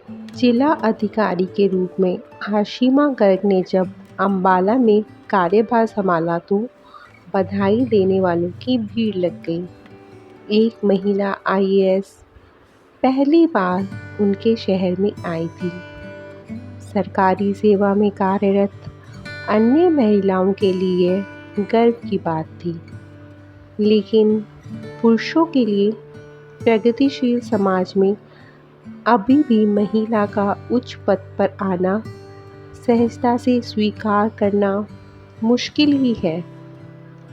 जिला अधिकारी के रूप में आशिमा गर्ग ने जब अंबाला में कार्यभार संभाला तो बधाई देने वालों की भीड़ लग गई। एक महिला आईएएस पहली बार उनके शहर में आई थी। सरकारी सेवा में कार्यरत अन्य महिलाओं के लिए गर्व की बात थी, लेकिन पुरुषों के लिए प्रगतिशील समाज में अभी भी महिला का उच्च पद पर आना, सहजता से स्वीकार करना मुश्किल ही है।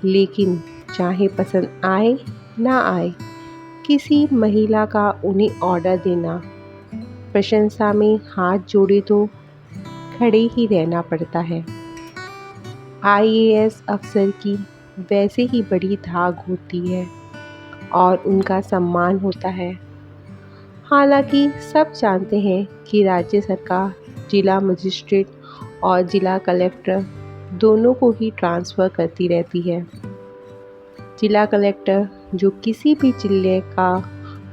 लेकिन चाहे पसंद आए ना आए, किसी महिला का उन्हें ऑर्डर देना, प्रशंसा में हाथ जोड़े तो खड़े ही रहना पड़ता है। आईएएस अफसर की वैसे ही बड़ी धाक होती है और उनका सम्मान होता है। हालांकि सब जानते हैं कि राज्य सरकार जिला मजिस्ट्रेट और जिला कलेक्टर दोनों को ही ट्रांसफ़र करती रहती है। जिला कलेक्टर, जो किसी भी जिले का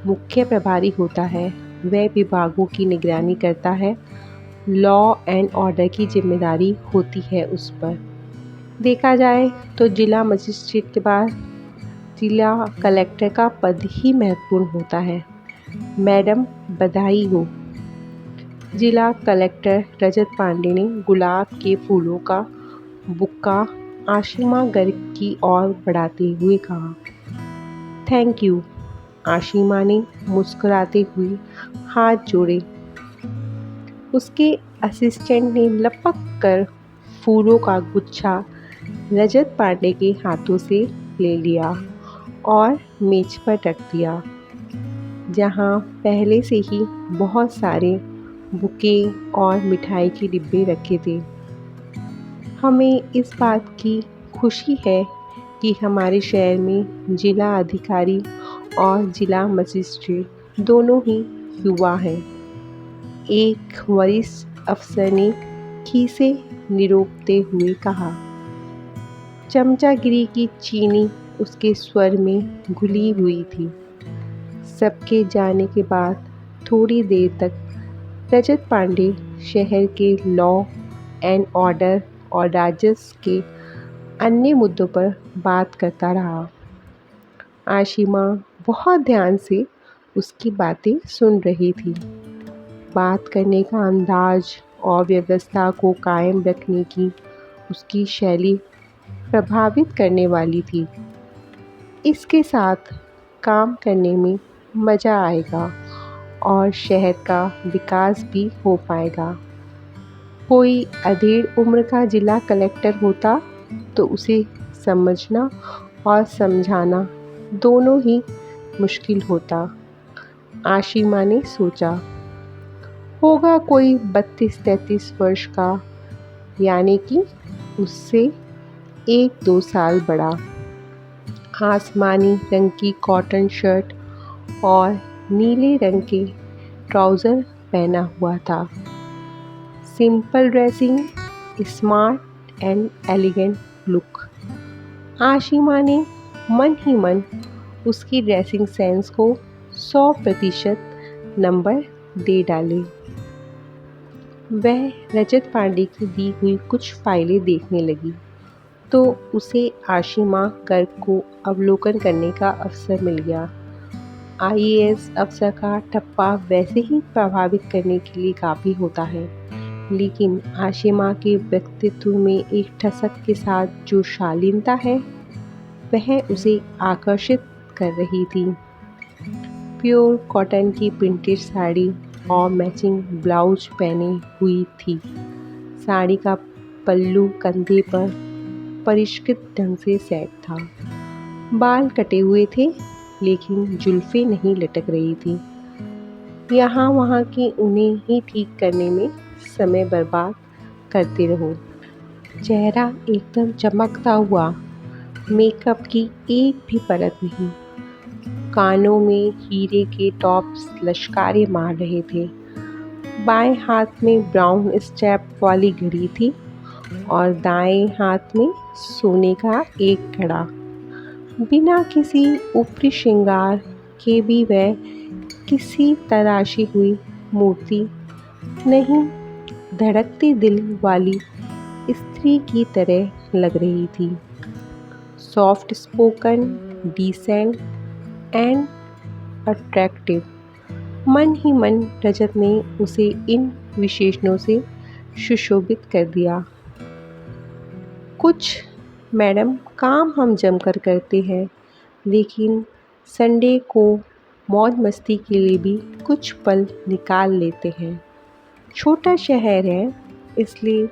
मुख्य प्रभारी होता है, वह विभागों की निगरानी करता है। लॉ एंड ऑर्डर की जिम्मेदारी होती है उस पर। देखा जाए तो जिला मजिस्ट्रेट के बाद जिला कलेक्टर का पद ही महत्वपूर्ण होता है। मैडम, बधाई हो। जिला कलेक्टर रजत पांडे ने गुलाब के फूलों का बुक्का आशिमा गर्ग की ओर बढ़ाते हुए कहा। Thank you. आशिमा ने मुस्कुराते हुए हाथ जोड़े। उसके असिस्टेंट ने लपक कर फूलों का गुच्छा रजत पांडे के हाथों से ले लिया और मेज पर रख दिया, जहाँ पहले से ही बहुत सारे बुके और मिठाई के डिब्बे रखे थे। हमें इस बात की खुशी है कि हमारे शहर में जिला अधिकारी और जिला मजिस्ट्रेट दोनों ही युवा हैं। एक वरिष्ठ अफसर ने खीसे निरोपते हुए कहा। चमचागिरी की चीनी उसके स्वर में घुली हुई थी। सबके जाने के बाद थोड़ी देर तक रजत पांडे शहर के लॉ एंड ऑर्डर और राजस्व के अन्य मुद्दों पर बात करता रहा। आशिमा बहुत ध्यान से उसकी बातें सुन रही थी। बात करने का अंदाज और व्यवस्था को कायम रखने की उसकी शैली प्रभावित करने वाली थी। इसके साथ काम करने में मज़ा आएगा और शहर का विकास भी हो पाएगा। कोई अधेड़ उम्र का जिला कलेक्टर होता तो उसे समझना और समझाना दोनों ही मुश्किल होता। आशिमा ने सोचा। होगा कोई 32-33 वर्ष का, यानी कि उससे 1-2 साल बड़ा। आसमानी रंग की कॉटन शर्ट और नीले रंग के ट्राउज़र पहना हुआ था। Simple dressing, smart and elegant look. Ashima ने मन ही मन उसकी ड्रेसिंग सेंस को 100% नंबर दे डाले। वह रजत पांडे की दी हुई कुछ फाइलें देखने लगी तो उसे आशिमा गर्ग को अवलोकन करने का अवसर मिल गया। आईएएस अफसर का ठप्पा वैसे ही प्रभावित करने के लिए काफ़ी होता है, लेकिन आशिमा के व्यक्तित्व में एक ठसक के साथ जो शालीनता है, वह उसे आकर्षित कर रही थी। प्योर कॉटन की प्रिंटेड साड़ी और मैचिंग ब्लाउज पहने हुई थी। साड़ी का पल्लू कंधे पर परिष्कृत ढंग से सेट था। बाल कटे हुए थे, लेकिन जुल्फ़ें नहीं लटक रही थी। यहाँ वहाँ की उन्हें ही ठीक करने में समय बर्बाद करते रहो। चेहरा एकदम चमकता हुआ, मेकअप की एक भी परत नहीं। कानों में हीरे के टॉप्स लश्कारे मार रहे थे। बाएं हाथ में ब्राउन स्ट्रैप वाली घड़ी थी और दाएं हाथ में सोने का एक कड़ा। बिना किसी ऊपरी श्रृंगार के भी वह किसी तराशी हुई मूर्ति नहीं, धड़कते दिल वाली स्त्री की तरह लग रही थी। Soft spoken, decent and attractive. मन ही मन रजत ने उसे इन विशेषणों से सुशोभित कर दिया। कुछ मैडम काम हम जमकर करते हैं, लेकिन संडे को मौज मस्ती के लिए भी कुछ पल निकाल लेते हैं। छोटा शहर है, इसलिए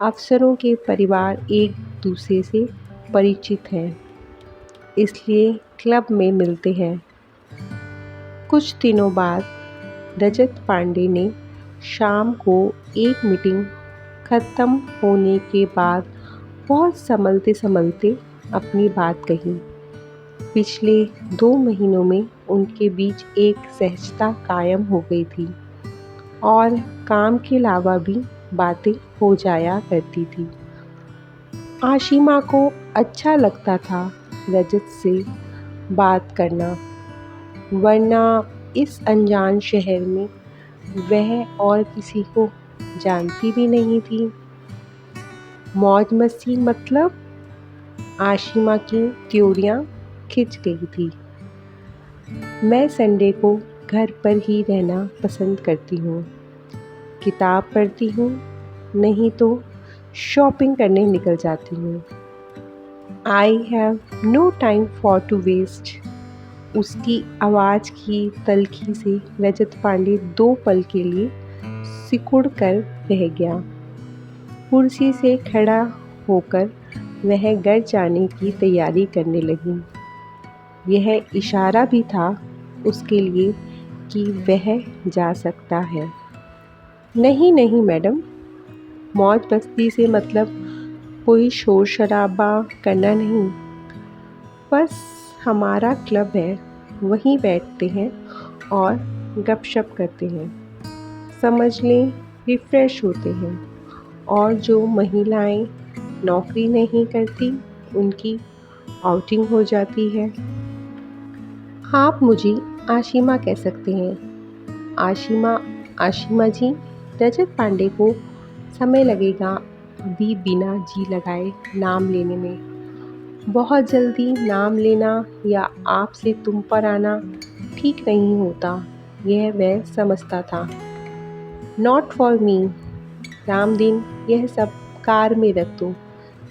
अफसरों के परिवार एक दूसरे से परिचित हैं, इसलिए क्लब में मिलते हैं। कुछ दिनों बाद रजत पांडे ने शाम को एक मीटिंग खत्म होने के बाद बहुत संभलते संभलते अपनी बात कही। पिछले 2 महीनों में उनके बीच एक सहजता कायम हो गई थी और काम के अलावा भी बातें हो जाया करती थी। आशिमा को अच्छा लगता था रजत से बात करना, वरना इस अनजान शहर में वह और किसी को जानती भी नहीं थी। मौज मस्ती मतलब आशिमा की त्योरियां खिंच गई थी। मैं संडे को घर पर ही रहना पसंद करती हूँ, किताब पढ़ती हूँ, नहीं तो शॉपिंग करने निकल जाती हूँ। I have no time for to waste. उसकी आवाज़ की तल्खी से रजत पांडे 2 पल के लिए सिकुड़ कर रह गया। कुर्सी से खड़ा होकर वह घर जाने की तैयारी करने लगी। यह इशारा भी था उसके लिए कि वह जा सकता है। नहीं नहीं मैडम, मौज मस्ती से मतलब कोई शोर शराबा करना नहीं, बस हमारा क्लब है, वहीं बैठते हैं और गपशप करते हैं, समझ लें रिफ़्रेश होते हैं। और जो महिलाएं नौकरी नहीं करती उनकी आउटिंग हो जाती है। आप मुझे आशिमा कह सकते हैं। आशिमा, आशिमा जी। रजत पांडे को समय लगेगा अभी बिना जी लगाए नाम लेने में। बहुत जल्दी नाम लेना या आपसे तुम पर आना ठीक नहीं होता, यह वह समझता था। Not for me. रामदीन, यह सब कार में रख दो।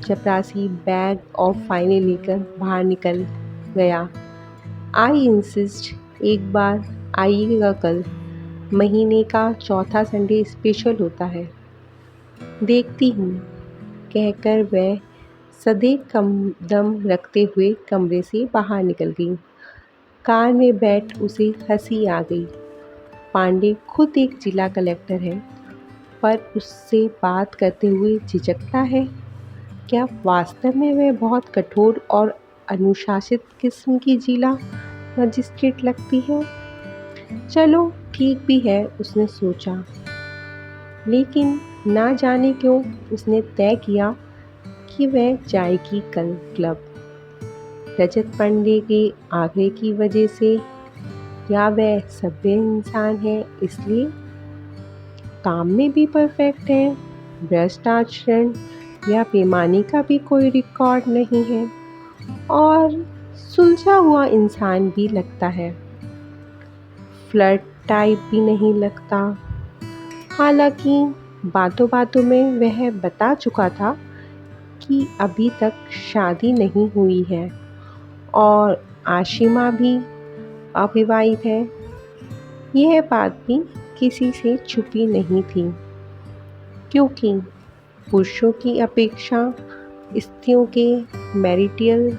चपरासी बैग और फाइलें लेकर बाहर निकल गया। आई इंसिस्ट, एक बार आइएगा कल, महीने का चौथा संडे स्पेशल होता है। देखती हूँ, कहकर वह सदे कदम रखते हुए कमरे से बाहर निकल गई। कार में बैठ उसे हंसी आ गई। पांडे खुद एक जिला कलेक्टर है, पर उससे बात करते हुए झिझकता है। क्या वास्तव में वह बहुत कठोर और अनुशासित किस्म की जिला मजिस्ट्रेट लगती है? चलो ठीक भी है, उसने सोचा। लेकिन ना जाने क्यों उसने तय किया कि वह जाएगी कल क्लब। रजत पांडे के आग्रह की वजह से, या वह सभ्य इंसान है इसलिए? काम में भी परफेक्ट है, भ्रष्ट आचरण या बेईमानी का भी कोई रिकॉर्ड नहीं है, और सुलझा हुआ इंसान भी लगता है, फ्लर्ट टाइप भी नहीं लगता। हालांकि बातों बातों में वह बता चुका था कि अभी तक शादी नहीं हुई है और आशिमा भी अविवाहित है। यह बात भी किसी से छुपी नहीं थी, क्योंकि पुरुषों की अपेक्षा स्त्रियों के मैरिटल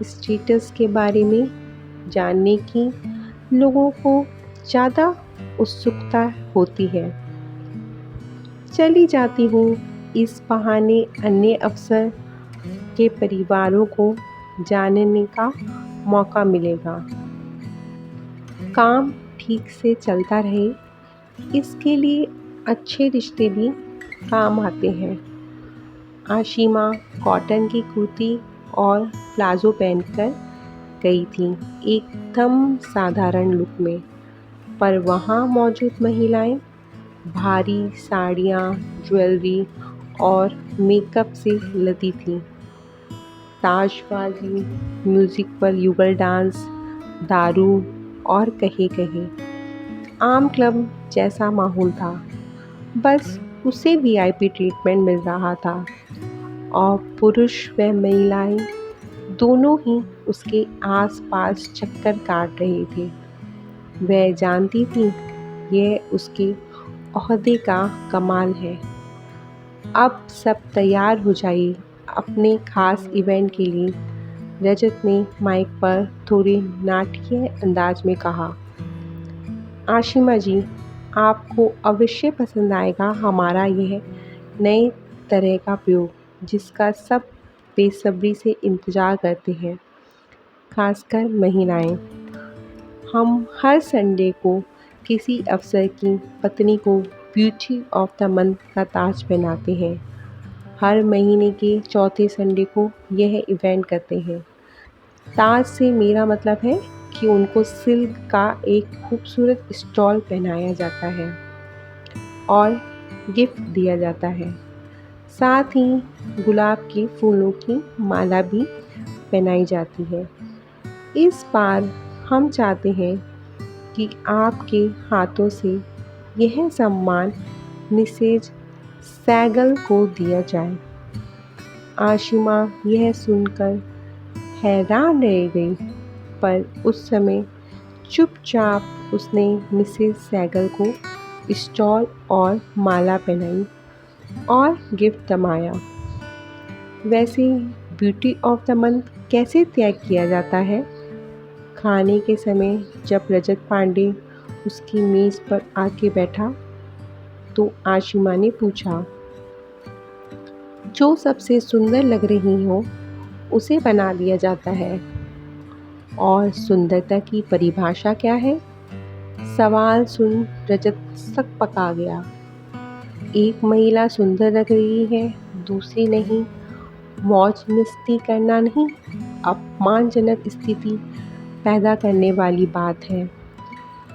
स्टेटस के बारे में जानने की लोगों को ज़्यादा उत्सुकता होती है। चली जाती हूँ, इस बहाने अन्य अफसर के परिवारों को जानने का मौका मिलेगा। काम ठीक से चलता रहे, इसके लिए अच्छे रिश्ते भी काम आते हैं। आशिमा कॉटन की कुर्ती और प्लाजो पहनकर गई थी, एकदम साधारण लुक में, पर वहाँ मौजूद महिलाएं भारी साड़ियाँ, ज्वेलरी और मेकअप से लदी थीं। ताशबाजी, म्यूज़िक पर युगल डांस, दारू और कहे-कहे आम क्लब जैसा माहौल था। बस उसे वीआईपी ट्रीटमेंट मिल रहा था और पुरुष व महिलाएं दोनों ही उसके आसपास चक्कर काट रहे थे। वह जानती थी यह उसके ओहदे का कमाल है। अब सब तैयार हो जाइए अपने खास इवेंट के लिए। रजत ने माइक पर थोड़े नाटकीय अंदाज में कहा, आशिमा जी, आपको अवश्य पसंद आएगा हमारा यह नए तरह का प्रयोग जिसका सब बेसब्री से इंतज़ार करते हैं, खासकर महिलाएं। हम हर संडे को किसी अफसर की पत्नी को ब्यूटी ऑफ द मंथ का ताज पहनाते हैं। हर महीने के चौथे संडे को यह इवेंट करते हैं। ताज से मेरा मतलब है कि उनको सिल्क का एक खूबसूरत स्टॉल पहनाया जाता है और गिफ्ट दिया जाता है। साथ ही गुलाब के फूलों की माला भी पहनाई जाती है। इस बार हम चाहते हैं कि आपके हाथों से यह सम्मान मिसेज सैगल को दिया जाए। आशिमा यह सुनकर हैरान रह गई, पर उस समय चुपचाप उसने मिसेस सैगल को स्टॉल और माला पहनाई और गिफ्ट थमाया। वैसे ब्यूटी ऑफ द मंथ कैसे तय किया जाता है? खाने के समय जब रजत पांडे उसकी मेज़ पर आके बैठा तो आशिमा ने पूछा, जो सबसे सुंदर लग रही हो उसे बना दिया जाता है। और सुंदरता की परिभाषा क्या है? सवाल सुन रजत सकपका गया। एक महिला सुंदर लग रही है, दूसरी नहीं। मौज मस्ती करना नहीं, अपमानजनक स्थिति पैदा करने वाली बात है।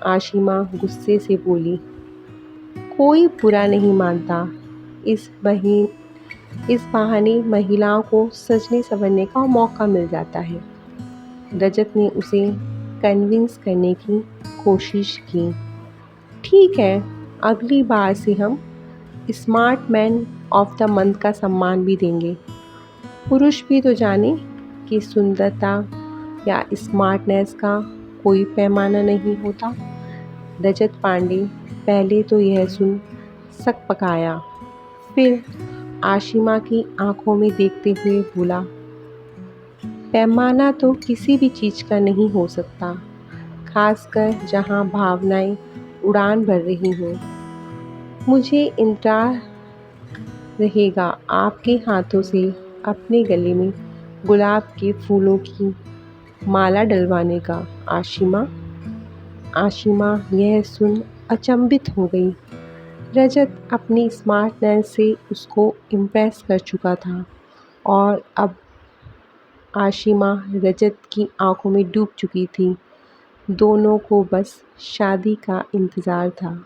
आशिमा गुस्से से बोली, कोई बुरा नहीं मानता। इस बहाने महिलाओं को सजने संवरने का मौका मिल जाता है। रजत ने उसे कन्विंस करने की कोशिश की। ठीक है, अगली बार से हम smart man of the month का सम्मान भी देंगे। पुरुष भी तो जाने कि सुंदरता या स्मार्टनेस का कोई पैमाना नहीं होता। रजत पांडे पहले तो यह सुन सकपकाया, फिर आशिमा की आंखों में देखते हुए बोला, पैमाना तो किसी भी चीज़ का नहीं हो सकता, खासकर जहाँ भावनाएं उड़ान भर रही हों। मुझे इंतजार रहेगा आपके हाथों से अपने गले में गुलाब के फूलों की माला डलवाने का, आशिमा। आशिमा यह सुन अचंभित हो गई। रजत अपनी स्मार्टनेस से उसको इम्प्रेस कर चुका था और अब आशिमा रजत की आंखों में डूब चुकी थी। दोनों को बस शादी का इंतज़ार था।